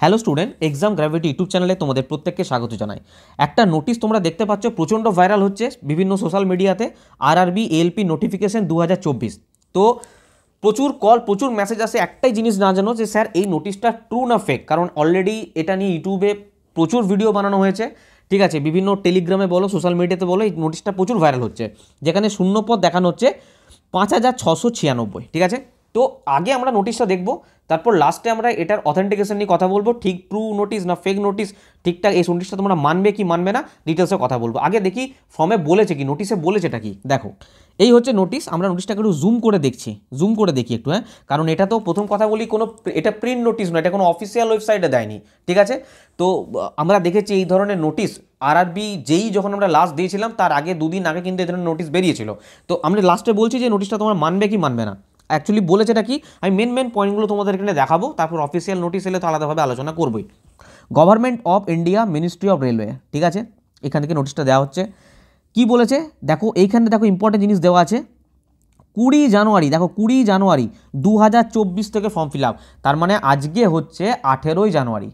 Hello student, exam gravity YouTube চ্যানেলে তোমাদের প্রত্যেককে স্বাগত জানাই। একটা নোটিশ তোমরা দেখতে পাচ্ছ প্রচণ্ড ভাইরাল হচ্ছে বিভিন্ন সোশ্যাল মিডিয়াতে। RRB ALP notification 2024। তো প্রচুর কল, প্রচুর মেসেজ আসে, একটাই জিনিস না জানো যে স্যার এই নোটিশটা ট্রু না ফেক। কারণ অলরেডি এটা নিয়ে ইউটিউবে প্রচুর ভিডিও বানানো হয়েছে, ঠিক আছে, বিভিন্ন টেলিগ্রামে বলো, সোশ্যাল মিডিয়াতে বলো, এই নোটিশটা প্রচুর ভাইরাল হচ্ছে, যেখানে শূন্যপদ দেখানো হচ্ছে 5,696। ঠিক আছে, তো আগে আমরা নোটিশটা দেখব, তারপর লাস্টে আমরা এটার অথেন্টিকেশন নিয়ে কথা বলবো, ঠিক ট্রু নোটিশ না ফেক নোটিশ, ঠিকঠাক এই নোটিশটা তোমরা মানবে কি মানবে না ডিটেলসে কথা বলবো। আগে দেখি ফর্মে বলেছে কি, নোটিশে বলেছেটা কি। দেখো এই হচ্ছে নোটিশ, আমরা নোটিশটাকে একটু জুম করে দেখছি, জুম করে দেখি একটু, হ্যাঁ, কারণ এটা তো প্রথম কথা বলি কোনো এটা প্রিন্ট নোটিশ নয়, এটা কোনো অফিসিয়াল ওয়েবসাইটে দেয়নি, ঠিক আছে। তো আমরা দেখেছি এই ধরনের নোটিশ আরআরবি যেই যখন আমরা লাস্ট দিয়েছিলাম তার আগে দুদিন আগে কিন্তু এই ধরনের নোটিশ বেরিয়েছিল। তো আমরা লাস্টে বলছি যে নোটিশটা তোমরা মানবে কি মানবে না। অ্যাকচুয়ালি বলেছেটা কি আমি মেন পয়েন্টগুলো তোমাদের এখানে দেখাবো, তারপর অফিসিয়াল নোটিশ এলে তো আলাদাভাবে আলোচনা করবোই। Government of India, ministry of railway, ঠিক আছে, এখান থেকে নোটিশটা দেওয়া হচ্ছে। কি বলেছে দেখো, এইখানে দেখো ইম্পর্টেন্ট জিনিস দেওয়া আছে। 20 জানুয়ারি, দেখো 20 জানুয়ারি 2024 থেকে ফর্ম ফিল আপ। তার মানে আজকে হচ্ছে 18ই জানুয়ারি,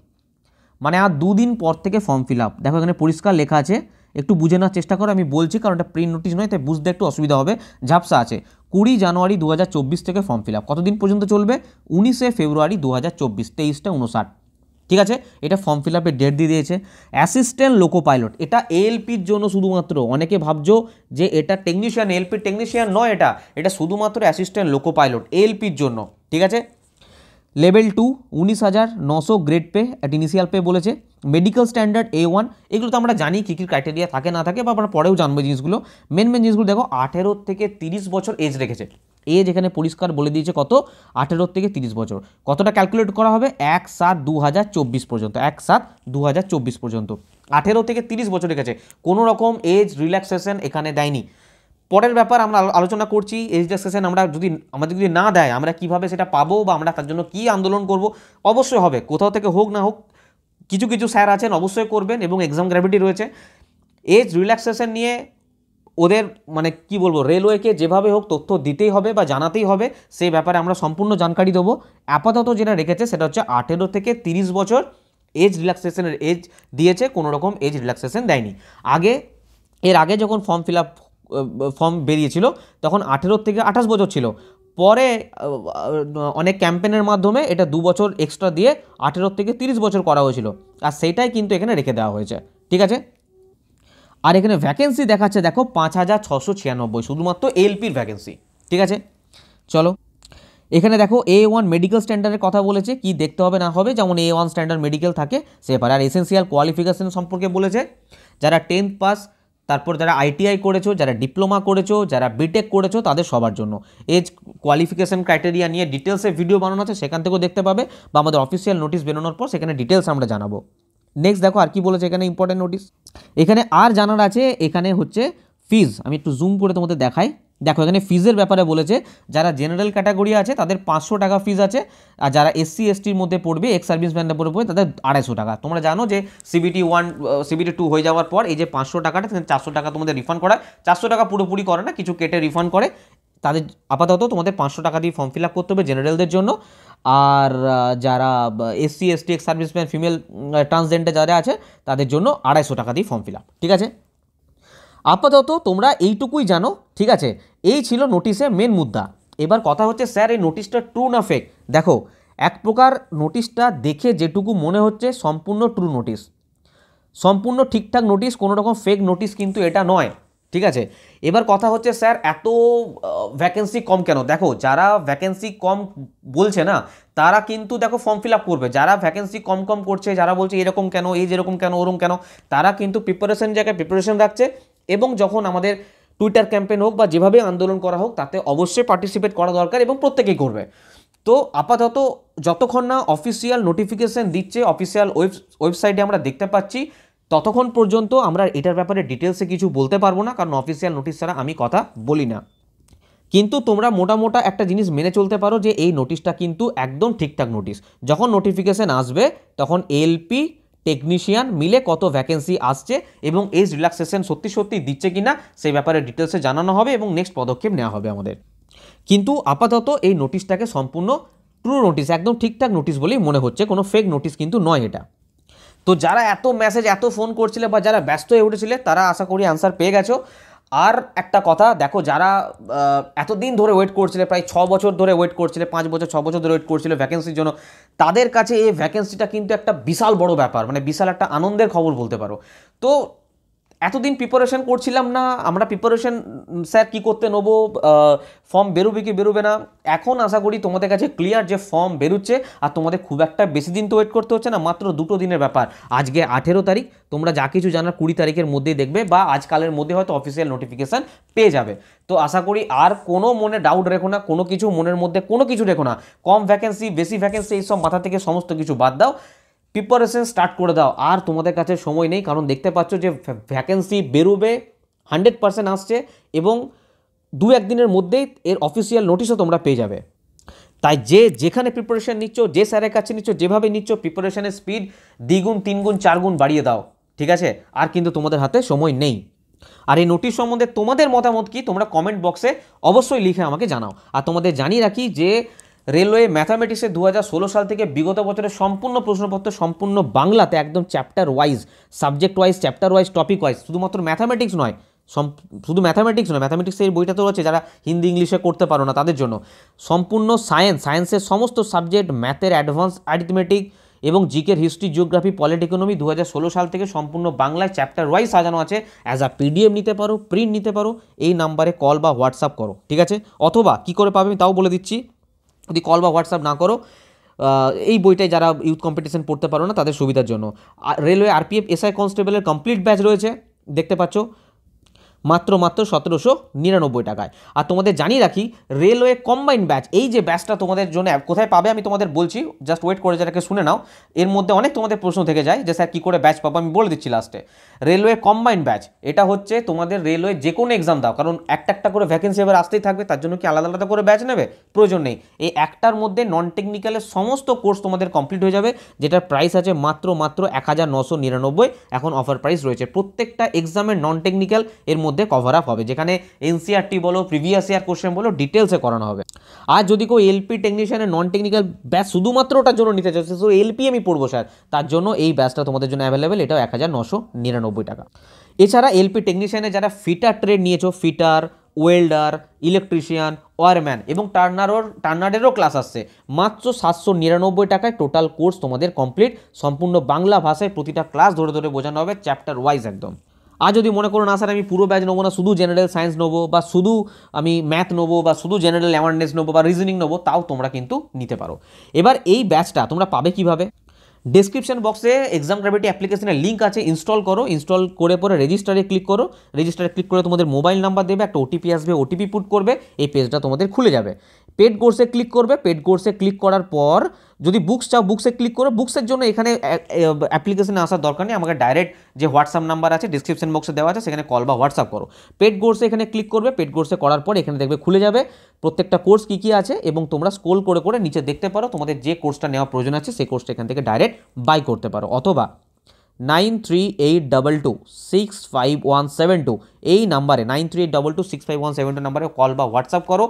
মানে আর দুদিন পর থেকে ফর্ম ফিল আপ। দেখো এখানে পরিষ্কার লেখা আছে, একটু বুঝে নেওয়ার চেষ্টা করো, আমি বলছি কারণ এটা প্রিন্ট নোটিশ নয়, তাই বুঝতে একটু অসুবিধা হবে, ঝাপসা আছে। 20 জানুয়ারি 2024 থেকে ফর্ম ফিল আপ, কতদিন পর্যন্ত চলবে? 19শে ফেব্রুয়ারি 2024, 23টা 59। ঠিক আছে, এটা ফর্ম ফিল আপের ডেট দিয়ে দিয়েছে। অ্যাসিস্ট্যান্ট লোকো পাইলট, এটা এএলপির জন্য শুধুমাত্র। অনেকে ভাবছো যে এটা টেকনিশিয়ান, এএলপির টেকনিশিয়ান নয়, এটা শুধুমাত্র অ্যাসিস্ট্যান্ট লোকো পাইলট এএলপির জন্য, ঠিক আছে। লেভেল 2 19,900 গ্রেড পে, একটা ইনিশিয়াল পে বলেছে। মেডিকেল স্ট্যান্ডার্ড A1, এগুলো তো আমরা জানি কী কী ক্রাইটেরিয়া থাকে না থাকে, বা আমরা পরেও জানবো জিনিসগুলো। মেন জিনিসগুলো দেখো, 18 থেকে 30 বছর এজ রেখেছে। এজ এখানে পরিষ্কার বলে দিয়েছে কত, 18 থেকে 30 বছর। কতটা ক্যালকুলেট করা হবে? 1/7/2024 পর্যন্ত, 1/7/2024 পর্যন্ত 18 থেকে 30 বছর রেখেছে। কোনো রকম এজ রিল্যাক্সেশন এখানে দেয়নি। পরের ব্যাপার আমরা আলোচনা করছি, এজ রিল্যাক্সেশন আমাদের যদি না দেয় আমরা কিভাবে সেটা পাবো, বা আমরা তার জন্য কী আন্দোলন করব। অবশ্যই হবে, কোথাও থেকে হোক না হোক, কিছু কিছু স্যার আছেন অবশ্যই করবেন, এবং এক্সাম গ্র্যাভিটি রয়েছে। এজ রিল্যাক্সেশন নিয়ে ওদের মানে কি বলবো, রেলওয়েকে যেভাবে হোক তথ্য দিতেই হবে বা জানাতেই হবে, সেই ব্যাপারে আমরা সম্পূর্ণ জানকারি দেবো। আপাতত যেটা রেখেছে সেটা হচ্ছে 18 থেকে 30 বছর এজ রিল্যাক্সেশনের এজ দিয়েছে, কোনো রকম এজ রিল্যাক্সেশন দেয়নি। এর আগে যখন ফর্ম বেরিয়েছিল তখন 18 থেকে 28 বছর ছিল। পরে অনেক ক্যাম্পেনের মাধ্যমে এটা 2 বছর এক্সট্রা দিয়ে 18 থেকে 30 বছর করা হয়েছিল, আর সেইটাই কিন্তু এখানে রেখে দেওয়া হয়েছে, ঠিক আছে। আর এখানে ভ্যাকেন্সি দেখাচ্ছে দেখো 5,696, শুধুমাত্র এলপির ভ্যাকেন্সি, ঠিক আছে। চলো এখানে দেখো A1 মেডিকেল স্ট্যান্ডার্ডের কথা বলেছে, কি দেখতে হবে না হবে, যেমন A1 স্ট্যান্ডার্ড মেডিকেল থাকে সেপারে। আর এসেন্সিয়াল কোয়ালিফিকেশন সম্পর্কে বলেছে, যারা 10th পাস, তারপর যারা ITI করেছো, যারা ডিপ্লোমা করেছো, যারা বিটেক করেছো, তাদের সবার জন্য এজ কোয়ালিফিকেশন ক্রাইটেরিয়া নিয়ে ডিটেলসে ভিডিও বানানো আছে, সেখান থেকেও দেখতে পাবে, বা আমাদের অফিসিয়াল নোটিশ বেরোনোর পর সেখানে ডিটেলস আমরা জানাবো। নেক্সট দেখো আর কি বলেছে এখানে, ইম্পর্টেন্ট নোটিশ এখানে আর জানার আছে। এখানে হচ্ছে ফিজ, আমি একটু জুম করে তোমাদের দেখাই। দেখো এখানে ফিজের ব্যাপারে বলেছে, যারা জেনারেল ক্যাটাগরি আছে তাদের 500 টাকা ফিজ আছে, আর যারা SC STর মধ্যে পড়বে, এক্স সার্ভিসম্যানের পড়বে, তাদের 250 টাকা। তোমরা জানো যে CBT 1 CBT 2 হয়ে যাওয়ার পর এই যে 500 টাকাটা 400 টাকা তোমাদের রিফান্ড করা, 400 টাকা পুরোপুরি করে না, কিছু কেটে রিফান্ড করে। তাদের আপাতত তোমাদের 500 টাকা দিয়ে ফর্ম ফিল আপ করতে হবে জেনারেলদের জন্য। আর যারা SC ST ex serviceman, female, transgender যারা আছে তাদের জন্য 250 টাকা দিয়ে ফর্ম ফিল আপ, ঠিক আছে। আপাতত তোমরা এইটুকুই জানো, ঠিক আছে। এই ছিল নোটিশে মেন মুদ্রা। এবার কথা হচ্ছে স্যার এই নোটিশটা ট্রু না ফেক। দেখো এক প্রকার নোটিশটা দেখে যেটুকু মনে হচ্ছে সম্পূর্ণ ট্রু নোটিশ, সম্পূর্ণ ঠিকঠাক নোটিশ, কোনো রকম ফেক নোটিশ কিন্তু এটা নয়, ঠিক আছে। এবার কথা হচ্ছে স্যার এত ভ্যাকেন্সি কম কেন? দেখো যারা ভ্যাকেন্সি কম বলছে না তারা কিন্তু দেখো ফর্ম ফিল আপ করবে, যারা ভ্যাকেন্সি কম করছে, যারা বলছে এরকম কেন, এই যেরকম কেন, ওরকম কেন, তারা কিন্তু প্রিপারেশন জায়গায় প্রিপারেশন রাখছে, এবং যখন আমাদের টুইটার ক্যাম্পেইন হোক বা যেভাবে আন্দোলন করা হোক তাতে অবশ্যই পার্টিসিপেট করা দরকার, এবং প্রত্যেকেই করবে। তো আপাতত যতক্ষণ না অফিসিয়াল নোটিফিকেশন দিচ্ছে, অফিসিয়াল ওয়েবসাইটে আমরা দেখতে পাচ্ছি, ততক্ষণ পর্যন্ত আমরা এটার ব্যাপারে ডিটেলসে কিছু বলতে পারবো না, কারণ অফিসিয়াল নোটিশ ছাড়া আমি কথা বলি না। কিন্তু তোমরা মোটা একটা জিনিস মেনে চলতে পারো যে এই নোটিশটা কিন্তু একদম ঠিকঠাক নোটিশ। যখন নোটিফিকেশন আসবে তখন এলপি টেকনিশিয়ান মিলে কত ভ্যাকেন্সি আসছে এবং এজ রিল্যাক্সেশন সত্যি দিচ্ছে কিনা সেই ব্যাপারে ডিটেলসে জানানো হবে, এবং নেক্সট পদক্ষেপ নেওয়া হবে আমাদের। কিন্তু আপাতত এই নোটিশটাকে সম্পূর্ণ ট্রু নোটিস, একদম ঠিকঠাক নোটিস বলেই মনে হচ্ছে, কোনো ফেক নোটিস কিন্তু নয় এটা। তো যারা এত মেসেজ এত ফোন করছিলে বা যারা ব্যস্ত হয়ে উঠেছিলে তারা আশা করি অ্যান্সার পেয়ে গেছো। আর একটা কথা দেখো, যারা এতদিন ধরে ওয়েট করছিলে, প্রায় 6 বছর ধরে ওয়েট করছিলে, 5 বছর 6 বছর ধরে ওয়েট করছিলে ভ্যাকেন্সির জন্য, তাদের কাছে এই ভ্যাকেন্সিটা কিন্তু একটা বিশাল বড় ব্যাপার, মানে বিশাল একটা আনন্দের খবর বলতে পারো। তো এতদিন প্রিপারেশন করছিলাম না আমরা, প্রিপারেশন স্যার কী করতে নেবো, ফর্ম বেরোবে কি বেরোবে না, এখন আশা করি তোমাদের কাছে ক্লিয়ার যে ফর্ম বেরোচ্ছে, আর তোমাদের খুব একটা বেশি দিন তো ওয়েট করতে হচ্ছে না, মাত্র 2 দিনের ব্যাপার। আজকে 18 তারিখ, তোমরা যা কিছু জানার 20 তারিখের মধ্যেই দেখবে, বা আজকালের মধ্যে হয়তো অফিসিয়াল নোটিফিকেশান পেয়ে যাবে। তো আশা করি আর কোনো মনে ডাউট রেখো না, কোনো কিছু মনের মধ্যে কোনো কিছু রেখো না, কম ভ্যাকেন্সি বেশি ভ্যাকেন্সি এইসব মাথা থেকে সমস্ত কিছু বাদ দাও, প্রিপারেশন স্টার্ট করে দাও। আর তোমাদের কাছে সময় নেই, কারণ দেখতে পাচ্ছ যে ভ্যাকেন্সি বেরোবে 100% আসছে, এবং 2-1 দিনের মধ্যেই এর অফিসিয়াল নোটিশও তোমরা পেয়ে যাবে। তাই যেখানে প্রিপারেশন নিচ্ছ, যে স্যারের কাছে নিচ্ছ, যেভাবে নিচ্ছ, প্রিপারেশনের স্পিড 2 গুণ 3 গুণ 4 গুণ বাড়িয়ে দাও, ঠিক আছে? আর কিন্তু তোমাদের হাতে সময় নেই। আর এই নোটিশ সম্বন্ধে তোমাদের মতামত কি, তোমরা কমেন্ট বক্সে অবশ্যই লিখে আমাকে জানাও। আর তোমাদের জানিয়ে রাখি যে রেলওয়ে ম্যাথামেটিক্সে 2016 সাল থেকে বিগত বছরের সম্পূর্ণ প্রশ্নপত্র সম্পূর্ণ বাংলাতে, একদম chapter wise, subject wise, chapter wise, topic wise, শুধুমাত্র ম্যাথামেটিক্স নয়, শুধু ম্যাথামেটিক্স নয়, ম্যাথামেটিক্সের বইটা তো রয়েছে যারা হিন্দি ইংলিশে করতে পারো না তাদের জন্য, সম্পূর্ণ সায়েন্সের সমস্ত সাবজেক্ট, ম্যাথের অ্যাডভান্স অ্যারিথমেটিক এবং জিকের হিস্ট্রি, জিওগ্রাফি, পলিটি, ইকোনমি 2016 সাল থেকে সম্পূর্ণ বাংলায় চ্যাপ্টার ওয়াইজ সাজানো আছে। অ্যাজ আ পিডিএফ নিতে পারো, প্রিন্ট নিতে পারো, এই নাম্বারে কল বা হোয়াটসঅ্যাপ করো, ঠিক আছে? অথবা কী করে পাবে আমি তাও বলে দিচ্ছি, যদি কল বা হোয়াটসঅ্যাপ না করো, এই বইটায় যারা ইউথ কম্পিটিশন পড়তে পারো না তাদের সুবিধার জন্য রেলওয়ে আরপিএফ এসআই কনস্টেবলের কমপ্লিট ব্যাচ রয়েছে, দেখতে পাচ্ছ, মাত্র 1799 টাকায়। আর তোমাদের জানিয়ে রাখি রেলওয়ে কম্বাইন্ড ব্যাচ, এই যে ব্যাচটা তোমাদের জন্য কোথায় পাবে আমি তোমাদের বলছি, জাস্ট ওয়েট করে যেটাকে শুনে নাও। এর মধ্যে অনেক তোমাদের প্রশ্ন থেকে যায় যে স্যার কী করে ব্যাচ পাবো, আমি বলে দিচ্ছি লাস্টে। রেলওয়ে কম্বাইন্ড ব্যাচ, এটা হচ্ছে তোমাদের রেলওয়ে যে কোনো এক্সাম দাও, কারণ একটা করে ভ্যাকেন্সি এবার আসতেই থাকবে, তার জন্য কি আলাদা আলাদা করে ব্যাচ নেবে, প্রয়োজন নেই। এই একটার মধ্যে নন টেকনিক্যালের সমস্ত কোর্স তোমাদের কমপ্লিট হয়ে যাবে, যেটার প্রাইস আছে মাত্র 1999, এখন অফার প্রাইস রয়েছে। প্রত্যেকটা এক্সামের নন টেকনিক্যাল এর মধ্যে কভার আপ হবে, যেখানে এনসিআরটি বলো, প্রিভিয়াস ইয়ার কোশ্চেন বলো, ডিটেলসে করানো হবে। আর যদি কেউ এলপি টেকনিশিয়ানের নন টেকনিক্যাল ব্যাচ শুধুমাত্র ওটার জন্য নিতে চাইছে, তো এলপি আমি পড়বো স্যার, তার জন্য এই ব্যাচটা তোমাদের জন্য অ্যাভেলেবেল, এটাও 1999 টাকা। এছাড়া এলপি টেকনিশিয়ানে যারা ফিটার ট্রেড নিয়েছো, ফিটার, ওয়েল্ডার, ইলেকট্রিশিয়ান, ওয়ারম্যান এবং টার্নারেরও ক্লাস আসছে, মাত্র 799 টাকায় টোটাল কোর্স তোমাদের কমপ্লিট, সম্পূর্ণ বাংলা ভাষায় প্রতিটা ক্লাস ধরে ধরে বোঝানো হবে, চ্যাপ্টার ওয়াইজ একদম। আর যদি মনে করো না স্যার আমি পুরো ব্যাচ নেবো না, শুধু জেনারেল সায়েন্স নেবো, বা শুধু আমি ম্যাথ নেবো, বা শুধু জেনারেল অ্যাওয়ারনেস নেবো, বা রিজনিং নেবো, তাও তোমরা কিন্তু নিতে পারো। এবার এই ব্যাচটা তোমরা পাবে কিভাবে, ডেসক্রিপশন বক্সে এক্সাম গ্র্যাভিটি অ্যাপ্লিকেশনের লিঙ্ক আছে, ইনস্টল করো, ইনস্টল করে পরে রেজিস্টারে ক্লিক করো, রেজিস্টারে ক্লিক করে তোমাদের মোবাইল নাম্বার দেবে, একটা ওটিপি আসবে, ওটিপি পুট করবে, এই পেজটা তোমাদের খুলে যাবে। পেড কোর্সে ক্লিক করবে, পেড কোর্সে ক্লিক করার পর যদি বুকস চাও বুকসে ক্লিক করো, বুকসের জন্য এখানে অ্যাপ্লিকেশনে আসার দরকার নেই, আমাকে ডাইরেক্ট যে হোয়াটসঅ্যাপ নাম্বার আছে ডিসক্রিপশন বক্সে দেওয়া আছে সেখানে কল বা হোয়াটসঅ্যাপ করো। পেড কোর্সে এখানে ক্লিক করবে, পেড কোর্সে করার পর এখানে দেখবে খুলে যাবে প্রত্যেকটা কোর্স কী কী আছে, এবং তোমরা স্ক্রল করে করে নিচে দেখতে পারো তোমাদের যে কোর্সটা নেওয়া প্রয়োজন আছে সেই কোর্সটা এখান থেকে ডাইরেক্ট বাই করতে পারো। অথবা 9382265172 এই নাম্বারে 9382265172 নাম্বারে কল বা হোয়াটসঅ্যাপ করো,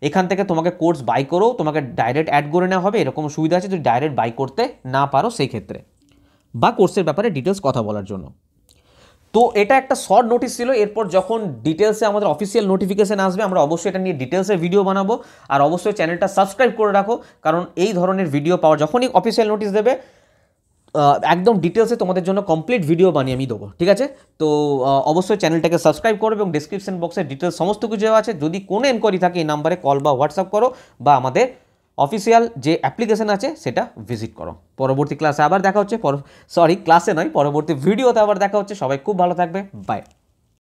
এখান থেকে তোমাকে কোর্স বাই করো, তোমাকে ডাইরেক্ট অ্যাড করে নেওয়া হবে, এরকম সুবিধা আছে যদি ডাইরেক্ট বাই করতে না পারো সেই ক্ষেত্রে, বা কোর্সের ব্যাপারে ডিটেলস কথা বলার জন্য। তো এটা একটা শর্ট নোটিস ছিল, এরপর যখন ডিটেলসে আমাদের অফিসিয়াল নোটিফিকেশান আসবে আমরা অবশ্যই এটা নিয়ে ডিটেলসে ভিডিও বানাবো। আর অবশ্যই চ্যানেলটা সাবস্ক্রাইব করে রাখো, কারণ এই ধরনের ভিডিও পাওয়ার যখনই অফিসিয়াল নোটিস দেবে একদম ডিটেলসে তোমাদের জন্য কমপ্লিট ভিডিও বানিয়ে আমি দেবো, ঠিক আছে? তো অবশ্যই চ্যানেলটাকে সাবস্ক্রাইব করো, এবং ডিসক্রিপশন বক্সে ডিটেলস সমস্ত কিছু দেওয়া আছে, যদি কোনো এনকোয়ারি থাকে এই নাম্বারে কল বা হোয়াটসঅ্যাপ করো, বা আমাদের অফিসিয়াল যে অ্যাপ্লিকেশন আছে সেটা ভিজিট করো। পরবর্তী ক্লাসে আবার দেখা হচ্ছে, ক্লাসে নয় পরবর্তী ভিডিওতে আবার দেখা হচ্ছে। সবাই খুব ভালো থাকবে, বাই।